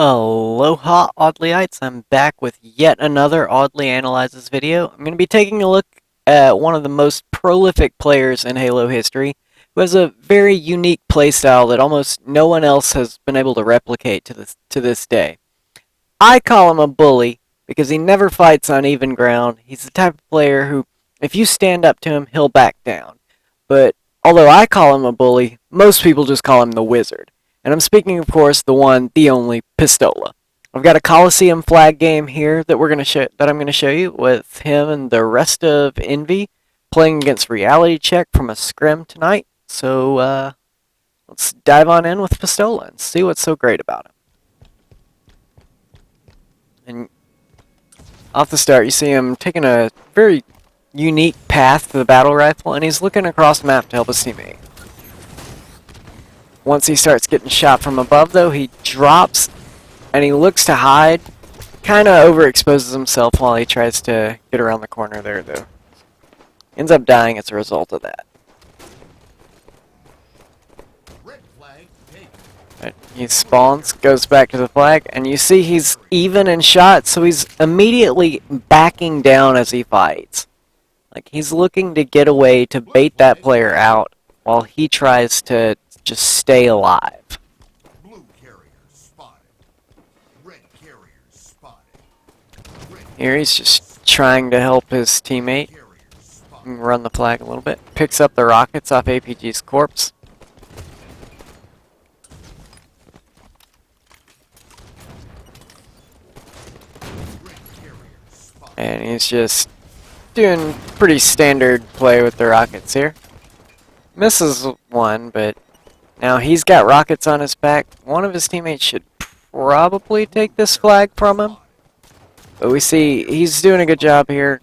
Aloha Audleyites, I'm back with yet another Audley Analyzes video. I'm going to be taking a look at one of the most prolific players in Halo history, who has a very unique playstyle that almost no one else has been able to replicate to this day. I call him a bully because he never fights on even ground. He's the type of player who, if you stand up to him, he'll back down. But although I call him a bully, most people just call him the Wizard. And I'm speaking, of course, the one, the only Pistola. I've got a Coliseum flag game here that I'm going to show you with him and the rest of Envy playing against Reality Check from a scrim tonight. So let's dive on in with Pistola and see what's so great about him. And off the start, you see him taking a very unique path to the battle rifle, and he's looking across the map to help his teammate. Once he starts getting shot from above, though, he drops and he looks to hide. Kind of overexposes himself while he tries to get around the corner there, though. Ends up dying as a result of that. Right, he spawns, goes back to the flag, and you see he's even in shot, so he's immediately backing down as he fights. Like, he's looking to get away to bait that player out while he tries to just stay alive. Blue carrier spotted. Red carrier spotted. Here he's just trying to help his teammate run the flag a little bit. Picks up the rockets off APG's corpse. And he's just doing pretty standard play with the rockets here. Misses one, but now he's got rockets on his back. One of his teammates should probably take this flag from him. But we see he's doing a good job here.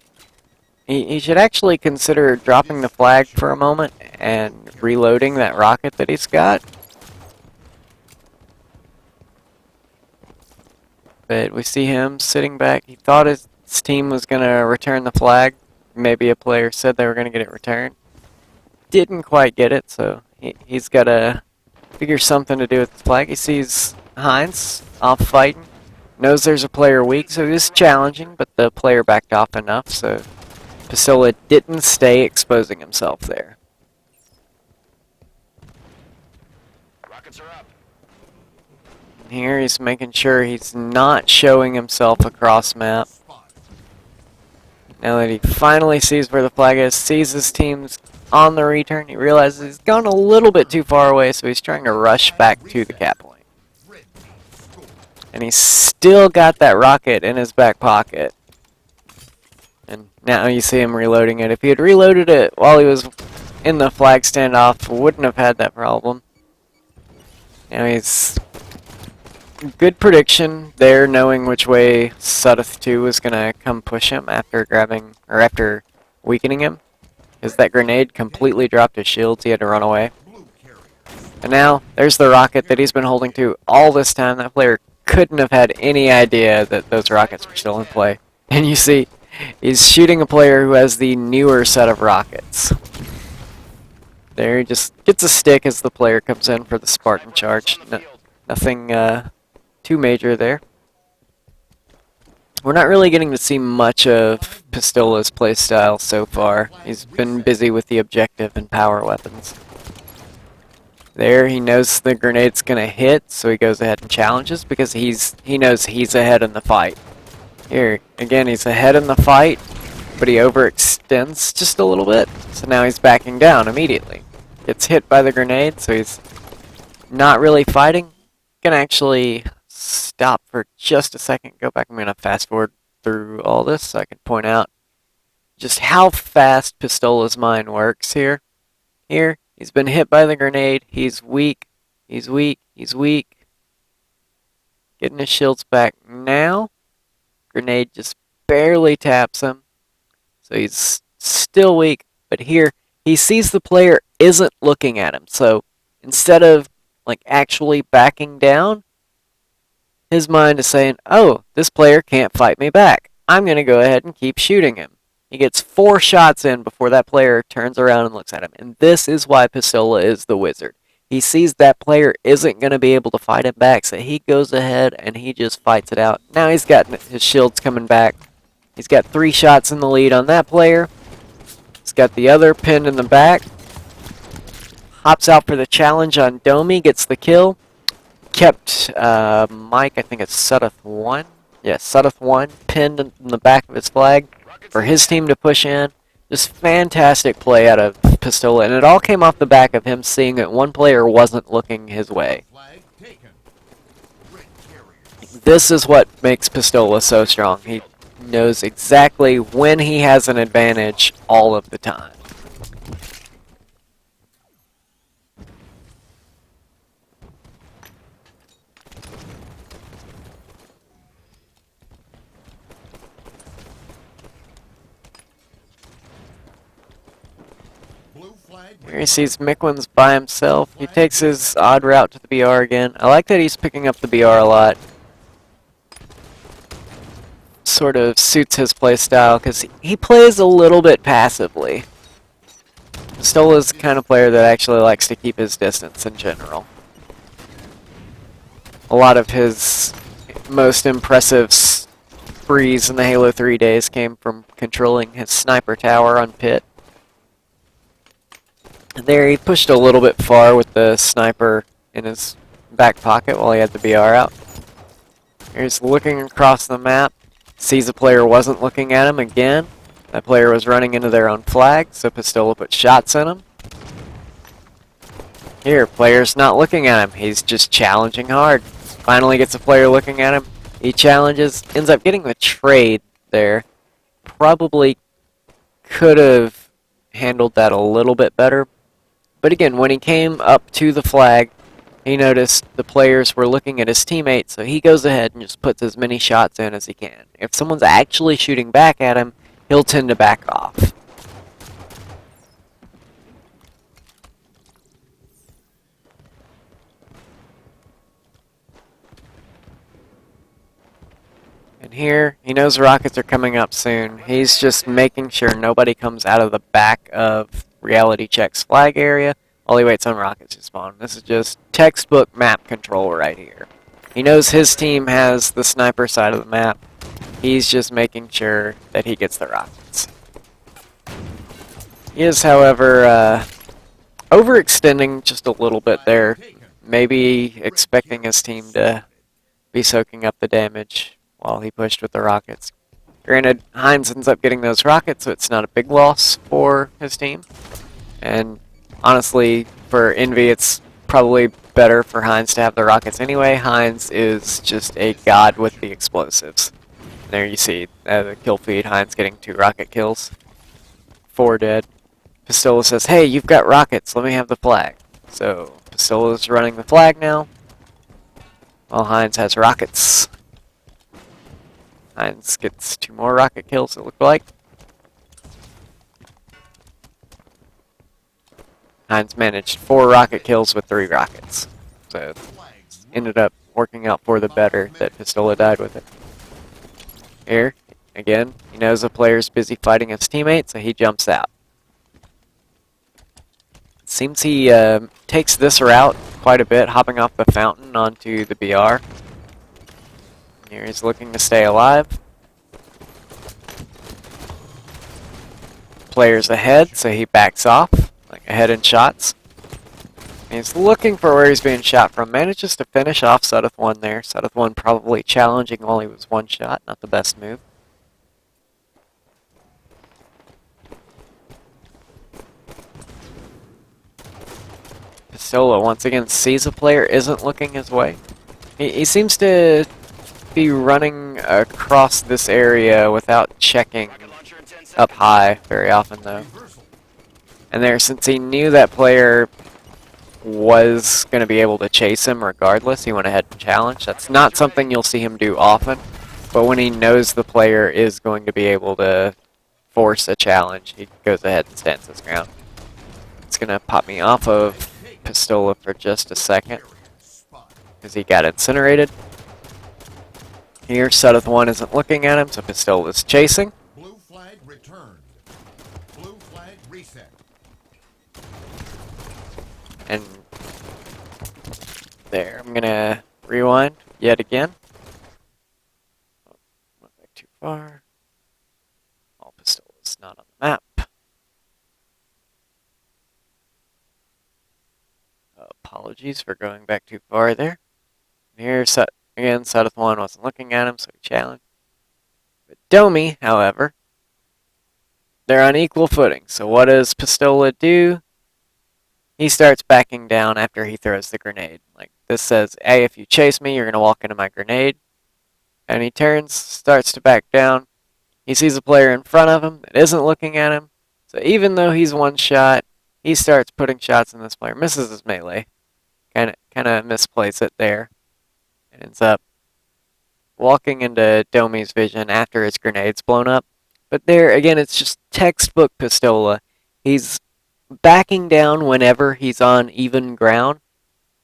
He should actually consider dropping the flag for a moment and reloading that rocket that he's got. But we see him sitting back. He thought his team was going to return the flag. Maybe a player said they were going to get it returned. Didn't quite get it, so he's got to figure something to do with the flag. He sees Heinz off fighting. Knows there's a player weak, so he's challenging, but the player backed off enough, so Pistola didn't stay exposing himself there. Rockets are up. Here he's making sure he's not showing himself across map. Now that he finally sees where the flag is, sees his team's on the return, he realizes he's gone a little bit too far away, so he's trying to rush back to the cap point. And he's still got that rocket in his back pocket. And now you see him reloading it. If he had reloaded it while he was in the flag standoff, wouldn't have had that problem. Now he's... Good prediction there, knowing which way Sudeth 2 was going to come push him after after weakening him. Because that grenade completely dropped his shields, he had to run away. And now, there's the rocket that he's been holding to all this time. That player couldn't have had any idea that those rockets were still in play. And you see, he's shooting a player who has the newer set of rockets. There, he just gets a stick as the player comes in for the Spartan charge. Nothing too major there. We're not really getting to see much of Pistola's playstyle so far. He's been busy with the objective and power weapons. There, he knows the grenade's gonna hit, so he goes ahead and challenges because he knows he's ahead in the fight. Here, again, he's ahead in the fight, but he overextends just a little bit, so now he's backing down immediately. Gets hit by the grenade, so he's not really fighting. Can actually stop for just a second, go back. I'm going to fast forward through all this so I can point out just how fast Pistola's mind works here. Here, he's been hit by the grenade. He's weak. He's weak. He's weak. Getting his shields back now. Grenade just barely taps him. So he's still weak. But here, he sees the player isn't looking at him. So instead of like actually backing down, his mind is saying, oh, this player can't fight me back. I'm going to go ahead and keep shooting him. He gets 4 shots in before that player turns around and looks at him. And this is why Pistola is the Wizard. He sees that player isn't going to be able to fight him back, so he goes ahead and he just fights it out. Now he's got his shields coming back. He's got 3 shots in the lead on that player. He's got the other pinned in the back. Hops out for the challenge on Domi, gets the kill. Kept Mike, I think it's Sudeth 1. Yes, Sudeth 1, pinned in the back of his flag for his team to push in. Just fantastic play out of Pistola, and it all came off the back of him seeing that one player wasn't looking his way. Flag taken. Red carriers. This is what makes Pistola so strong. He knows exactly when he has an advantage all of the time. Blue flag. Here he sees Miquin's by himself. He takes his odd route to the BR again. I like that he's picking up the BR a lot. Sort of suits his play style because he plays a little bit passively. Pistola's the kind of player that actually likes to keep his distance in general. A lot of his most impressive sprees in the Halo 3 days came from controlling his sniper tower on Pit. And there he pushed a little bit far with the sniper in his back pocket while he had the BR out. He's looking across the map. Sees a player wasn't looking at him again. That player was running into their own flag, so Pistola put shots in him. Here, player's not looking at him. He's just challenging hard. Finally gets a player looking at him. He challenges, ends up getting the trade there. Probably could have handled that a little bit better. But again, when he came up to the flag, he noticed the players were looking at his teammates, so he goes ahead and just puts as many shots in as he can. If someone's actually shooting back at him, he'll tend to back off. And here, he knows the rockets are coming up soon. He's just making sure nobody comes out of the back of Reality Check's flag area while he waits on rockets to spawn. This is just textbook map control right here. He knows his team has the sniper side of the map. He's just making sure that he gets the rockets. He is, however, overextending just a little bit there. Maybe expecting his team to be soaking up the damage while he pushed with the rockets. Granted, Hines ends up getting those rockets, so it's not a big loss for his team. And honestly, for Envy, it's probably better for Hines to have the rockets anyway. Hines is just a god with the explosives. And there you see the kill feed, Hines getting 2 rocket kills. 4 dead. Pistola says, hey, you've got rockets, let me have the flag. So, Pistola's running the flag now, while Hines has rockets. Hines gets 2 more rocket kills, it looked like. Hines managed 4 rocket kills with 3 rockets. So, it ended up working out for the better that Pistola died with it. Here, again, he knows the player's busy fighting his teammate, so he jumps out. Seems he takes this route quite a bit, hopping off the fountain onto the BR. Here he's looking to stay alive. Player's ahead, so he backs off, like ahead in shots. And he's looking for where he's being shot from. Manages to finish off Sudeth 1 there. Sudeth 1 probably challenging while he was 1 shot, not the best move. Pistola once again sees a player isn't looking his way. He seems to be running across this area without checking up high very often though. And there, since he knew that player was going to be able to chase him regardless, he went ahead and challenged. That's not something you'll see him do often, but when he knows the player is going to be able to force a challenge, he goes ahead and stands his ground. It's going to pop me off of Pistola for just a second, because he got incinerated. Here, Sudeth 1 isn't looking at him, so Pistola's chasing. Blue flag returned. Blue flag reset. And There, I'm gonna rewind yet again. Oh, went back too far. All Pistola's not on the map. Apologies for going back too far there. Here, again, Sudeth 1 wasn't looking at him, so he challenged. But Domi, however, they're on equal footing. So what does Pistola do? He starts backing down after he throws the grenade. Like, this says, hey, if you chase me, you're going to walk into my grenade. And he turns, starts to back down. He sees a player in front of him that isn't looking at him. So even though he's one shot, he starts putting shots in this player. Misses his melee. Kind of misplays it there. And ends up walking into Domi's vision after his grenade's blown up. But there, again, it's just textbook Pistola. He's backing down whenever he's on even ground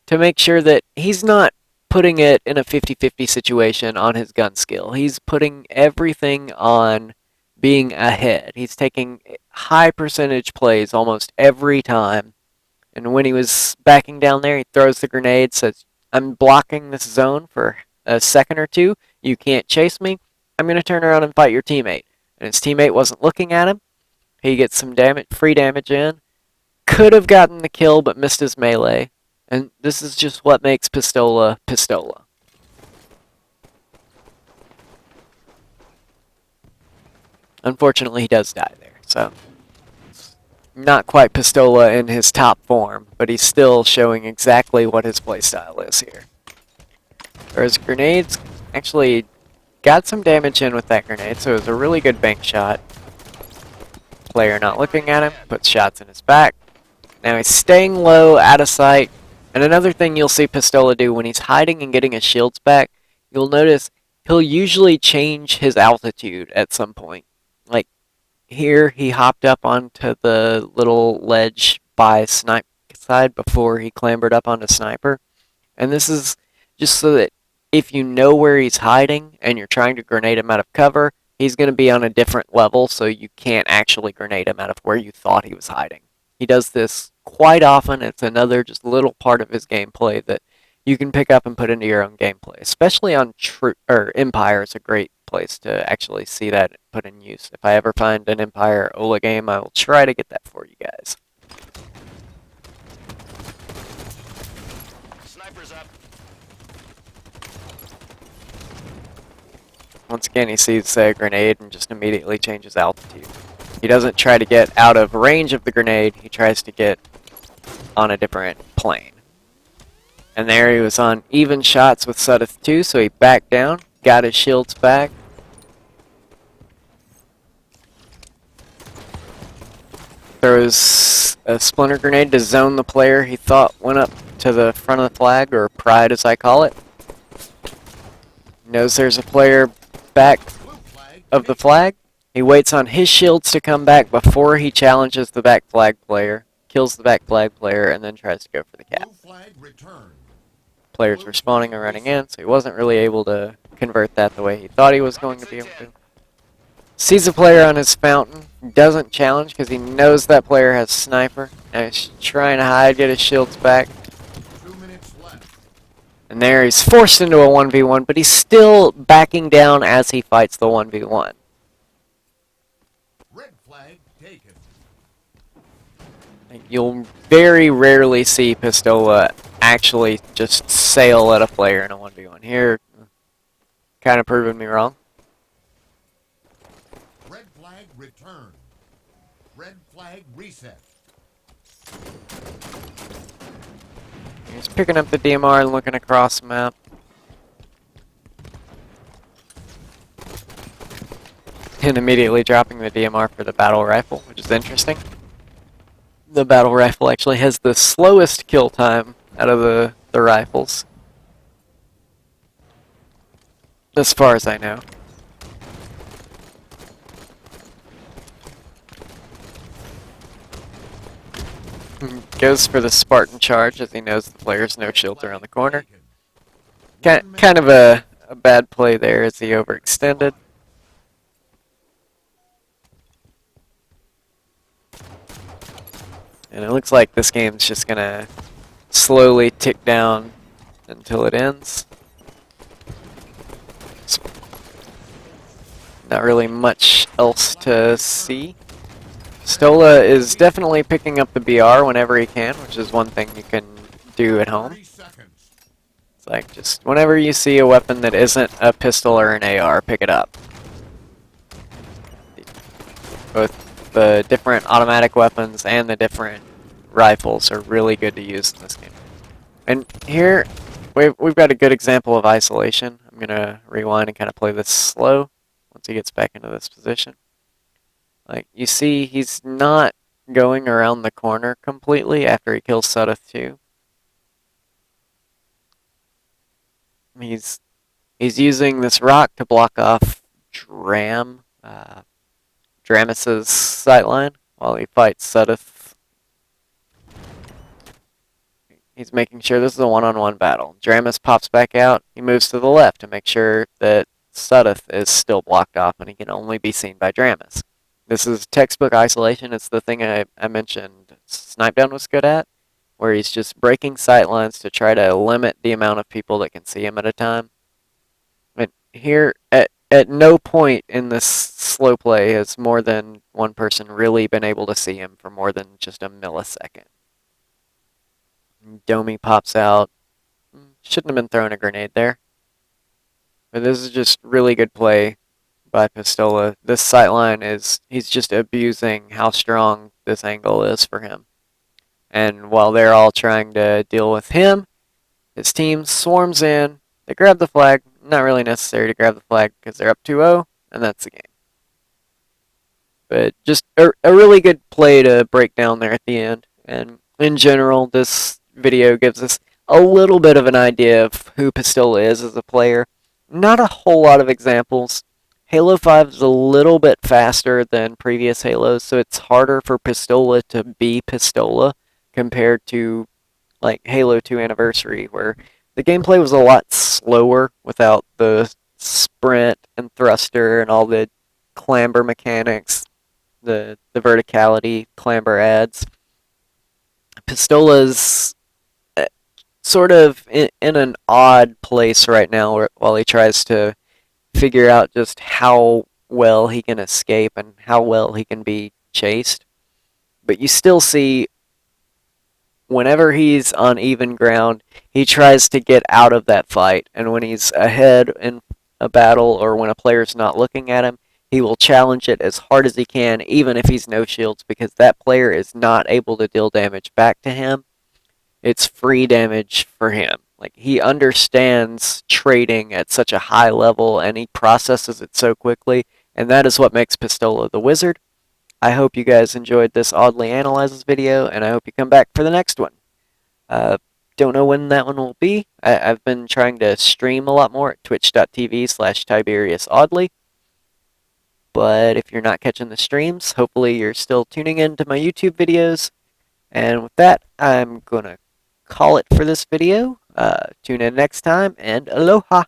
to make sure that he's not putting it in a 50-50 situation on his gun skill. He's putting everything on being ahead. He's taking high percentage plays almost every time. And when he was backing down there, he throws the grenade, says, I'm blocking this zone for a second or two. You can't chase me. I'm going to turn around and fight your teammate. And his teammate wasn't looking at him. He gets some damage, free damage in. Could have gotten the kill, but missed his melee. And this is just what makes Pistola Pistola. Unfortunately, he does die there, so not quite Pistola in his top form, but he's still showing exactly what his playstyle is here. Whereas grenades actually got some damage in with that grenade, so it was a really good bank shot. Player not looking at him, puts shots in his back. Now he's staying low, out of sight. And another thing you'll see Pistola do when he's hiding and getting his shields back, you'll notice he'll usually change his altitude at some point. Like here, he hopped up onto the little ledge by Snipe side before he clambered up onto Sniper. And this is just so that if you know where he's hiding and you're trying to grenade him out of cover, he's going to be on a different level so you can't actually grenade him out of where you thought he was hiding. He does this quite often. It's another just little part of his gameplay that you can pick up and put into your own gameplay. Especially on Empire is a great place to actually see that put in use. If I ever find an Empire Ola game, I will try to get that for you guys. Sniper's up. Once again, he sees a grenade and just immediately changes altitude. He doesn't try to get out of range of the grenade, he tries to get on a different plane. And there he was on even shots with Sudeth 2, so he backed down, got his shields back. Throws a splinter grenade to zone the player he thought went up to the front of the flag, or pride as I call it. Knows there's a player back of the flag. He waits on his shields to come back before he challenges the back flag player, kills the back flag player, and then tries to go for the cap. Players respawning and running in, so he wasn't really able to convert that the way he thought he was going to be able to. Sees a player on his fountain, doesn't challenge because he knows that player has sniper. Now he's trying to hide, get his shields back. 2 minutes left. And there he's forced into a 1v1, but he's still backing down as he fights the 1v1. Red flag taken. You'll very rarely see Pistola actually just sail at a player in a 1v1. Here, kind of proving me wrong. Red flag returned. Red flag reset. He's picking up the DMR and looking across the map. And immediately dropping the DMR for the battle rifle, which is interesting. The battle rifle actually has the slowest kill time out of the rifles. As far as I know. Goes for the Spartan charge as he knows the player's no shields around the corner. Kind of a bad play there as he overextended. And it looks like this game's just gonna slowly tick down until it ends. Not really much else to see. Pistola is definitely picking up the BR whenever he can, which is one thing you can do at home. 30 seconds. It's like, just whenever you see a weapon that isn't a pistol or an AR, pick it up. Both the different automatic weapons and the different rifles are really good to use in this game. And here, we've got a good example of isolation. I'm going to rewind and kind of play this slow once he gets back into this position. Like, you see, he's not going around the corner completely after he kills Sudeth too. He's using this rock to block off Dramis's sightline while he fights Sudeth. He's making sure this is a one-on-one battle. Dramis pops back out. He moves to the left to make sure that Sudeth is still blocked off and he can only be seen by Dramis. This is textbook isolation. It's the thing I mentioned Snipedown was good at, where he's just breaking sight lines to try to limit the amount of people that can see him at a time. And here, at no point in this slow play has more than one person really been able to see him for more than just a millisecond. Domi pops out. Shouldn't have been throwing a grenade there. But this is just really good play by Pistola. This sightline is, he's just abusing how strong this angle is for him. And while they're all trying to deal with him, his team swarms in. They grab the flag. Not really necessary to grab the flag because they're up 2-0, and that's the game. But just a really good play to break down there at the end. And in general, this video gives us a little bit of an idea of who Pistola is as a player. Not a whole lot of examples. Halo 5 is a little bit faster than previous Halos, so it's harder for Pistola to be Pistola compared to like Halo 2 Anniversary, where the gameplay was a lot slower without the sprint and thruster and all the clamber mechanics, the verticality clamber adds. Pistola's sort of in an odd place right now while he tries to figure out just how well he can escape and how well he can be chased. But you still see whenever he's on even ground, he tries to get out of that fight. And when he's ahead in a battle or when a player's not looking at him, he will challenge it as hard as he can, even if he's no shields, because that player is not able to deal damage back to him. It's free damage for him. Like, he understands trading at such a high level and he processes it so quickly, and that is what makes Pistola the wizard. I hope you guys enjoyed this Audley Analyzes video, and I hope you come back for the next one. Don't know when that one will be. I've been trying to stream a lot more at twitch.tv/TiberiusAudley. But if you're not catching the streams, hopefully you're still tuning in to my YouTube videos. And with that, I'm going to call it for this video. Tune in next time, and aloha!